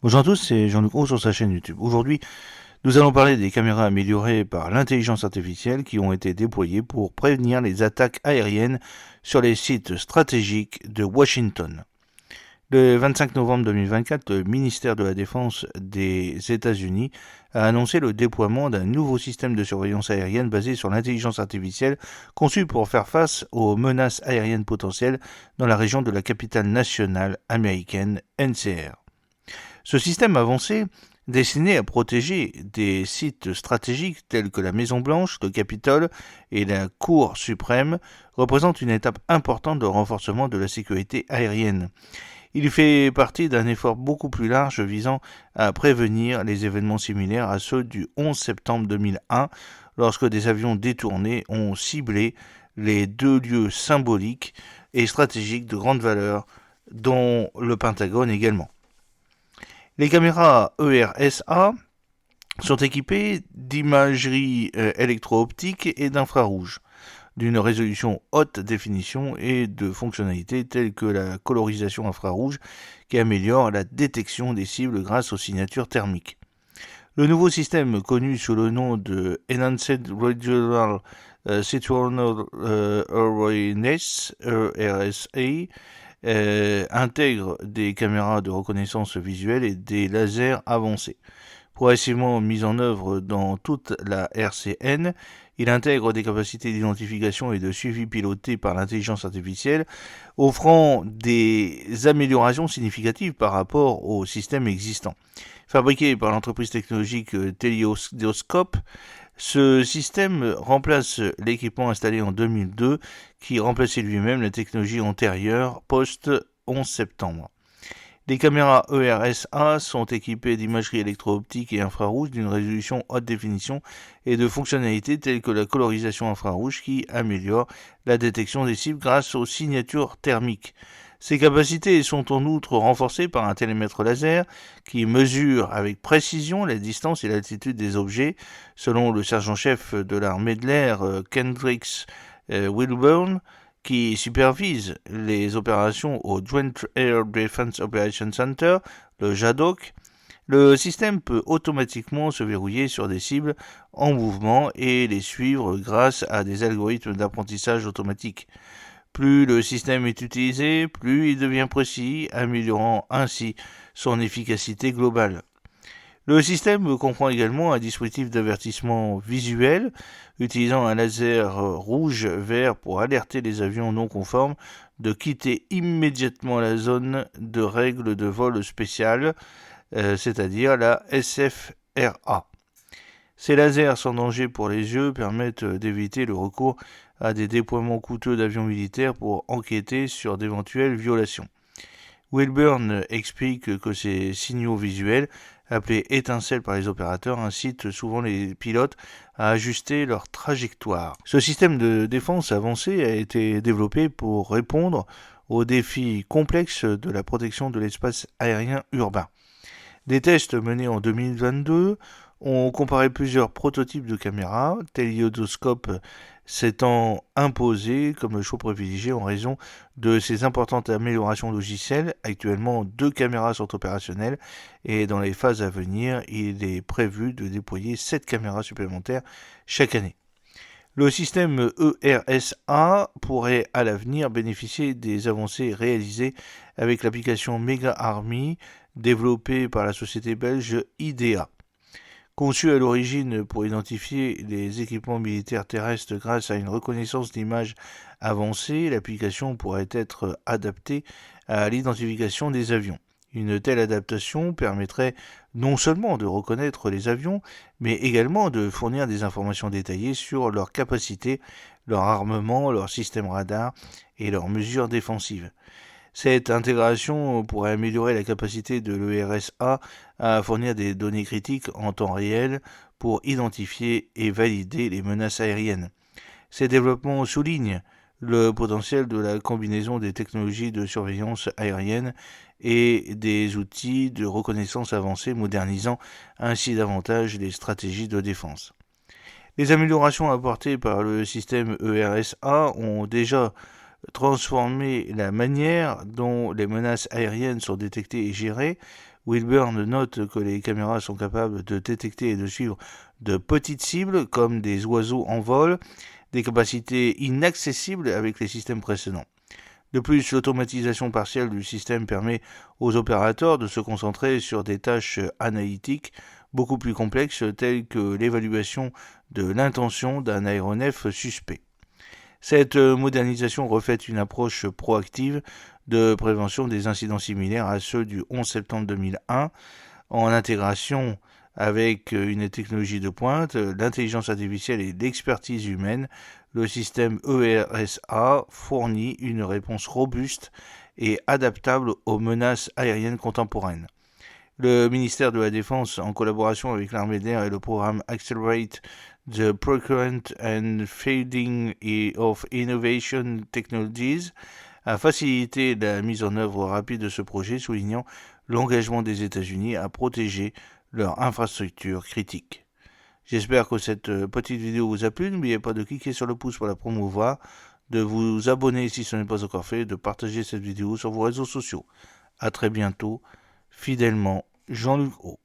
Bonjour à tous, c'est Jean-Luc Roux sur sa chaîne YouTube. Aujourd'hui, nous allons parler des caméras améliorées par l'intelligence artificielle qui ont été déployées pour prévenir les attaques aériennes sur les sites stratégiques de Washington. Le 25 novembre 2024, le ministère de la Défense des États-Unis a annoncé le déploiement d'un nouveau système de surveillance aérienne basé sur l'intelligence artificielle conçu pour faire face aux menaces aériennes potentielles dans la région de la capitale nationale américaine, NCR. Ce système avancé, destiné à protéger des sites stratégiques tels que la Maison-Blanche, le Capitole et la Cour suprême, représente une étape importante de renforcement de la sécurité aérienne. Il fait partie d'un effort beaucoup plus large visant à prévenir les événements similaires à ceux du 11 septembre 2001, lorsque des avions détournés ont ciblé les deux lieux symboliques et stratégiques de grande valeur, dont le Pentagone également. Les caméras ERSA sont équipées d'imagerie électro-optique et d'infrarouge, d'une résolution haute définition et de fonctionnalités telles que la colorisation infrarouge qui améliore la détection des cibles grâce aux signatures thermiques. Le nouveau système, connu sous le nom de Enhanced Regional Situational Awareness, ERSA, intègre des caméras de reconnaissance visuelle et des lasers avancés. Progressivement mis en œuvre dans toute la RCN, il intègre des capacités d'identification et de suivi pilotées par l'intelligence artificielle, offrant des améliorations significatives par rapport au système existant. Fabriqué par l'entreprise technologique Teleoscope, ce système remplace l'équipement installé en 2002 qui remplaçait lui-même la technologie antérieure post-11 septembre. Les caméras ERSA sont équipées d'imagerie électro-optique et infrarouge d'une résolution haute définition et de fonctionnalités telles que la colorisation infrarouge qui améliore la détection des cibles grâce aux signatures thermiques. Ces capacités sont en outre renforcées par un télémètre laser qui mesure avec précision la distance et l'altitude des objets, selon le sergent-chef de l'armée de l'air Kendricks Wilburn, qui supervise les opérations au Joint Air Defense Operations Center, le JADOC. Le système peut automatiquement se verrouiller sur des cibles en mouvement et les suivre grâce à des algorithmes d'apprentissage automatique. Plus le système est utilisé, plus il devient précis, améliorant ainsi son efficacité globale. Le système comprend également un dispositif d'avertissement visuel utilisant un laser rouge-vert pour alerter les avions non conformes de quitter immédiatement la zone de règles de vol spéciales, c'est-à-dire la SFRA. Ces lasers sans danger pour les yeux permettent d'éviter le recours à des déploiements coûteux d'avions militaires pour enquêter sur d'éventuelles violations. Wilburn explique que ces signaux visuels, appelés étincelles par les opérateurs, incitent souvent les pilotes à ajuster leur trajectoire. Ce système de défense avancé a été développé pour répondre aux défis complexes de la protection de l'espace aérien urbain. Des tests menés en 2022 ont comparé plusieurs prototypes de caméras, Teleoscope s'étant imposé comme le choix privilégié en raison de ses importantes améliorations logicielles. Actuellement, 2 caméras sont opérationnelles et dans les phases à venir, il est prévu de déployer 7 caméras supplémentaires chaque année. Le système ERSA pourrait à l'avenir bénéficier des avancées réalisées avec l'application Mega Army développée par la société belge IDEA. Conçue à l'origine pour identifier les équipements militaires terrestres grâce à une reconnaissance d'images avancée, l'application pourrait être adaptée à l'identification des avions. Une telle adaptation permettrait non seulement de reconnaître les avions, mais également de fournir des informations détaillées sur leurs capacités, leur armement, leur système radar et leurs mesures défensives. Cette intégration pourrait améliorer la capacité de l'ERSA à fournir des données critiques en temps réel pour identifier et valider les menaces aériennes. Ces développements soulignent le potentiel de la combinaison des technologies de surveillance aérienne et des outils de reconnaissance avancés, modernisant ainsi davantage les stratégies de défense. Les améliorations apportées par le système ERSA ont déjà transformé la manière dont les menaces aériennes sont détectées et gérées. Wilburn note que les caméras sont capables de détecter et de suivre de petites cibles comme des oiseaux en vol, des capacités inaccessibles avec les systèmes précédents. De plus, l'automatisation partielle du système permet aux opérateurs de se concentrer sur des tâches analytiques beaucoup plus complexes telles que l'évaluation de l'intention d'un aéronef suspect. Cette modernisation reflète une approche proactive de prévention des incidents similaires à ceux du 11 septembre 2001 en intégration avec une technologie de pointe, l'intelligence artificielle et l'expertise humaine. Le système ERSA fournit une réponse robuste et adaptable aux menaces aériennes contemporaines. Le ministère de la Défense, en collaboration avec l'armée de l'air et le programme Accelerate the Procurement and Fielding of Innovation Technologies, a facilité la mise en œuvre rapide de ce projet, soulignant l'engagement des États-Unis à protéger leur infrastructure critique. J'espère que cette petite vidéo vous a plu. N'oubliez pas de cliquer sur le pouce pour la promouvoir, de vous abonner si ce n'est pas encore fait, de partager cette vidéo sur vos réseaux sociaux. A très bientôt. Fidèlement, Jean-Luc Haut.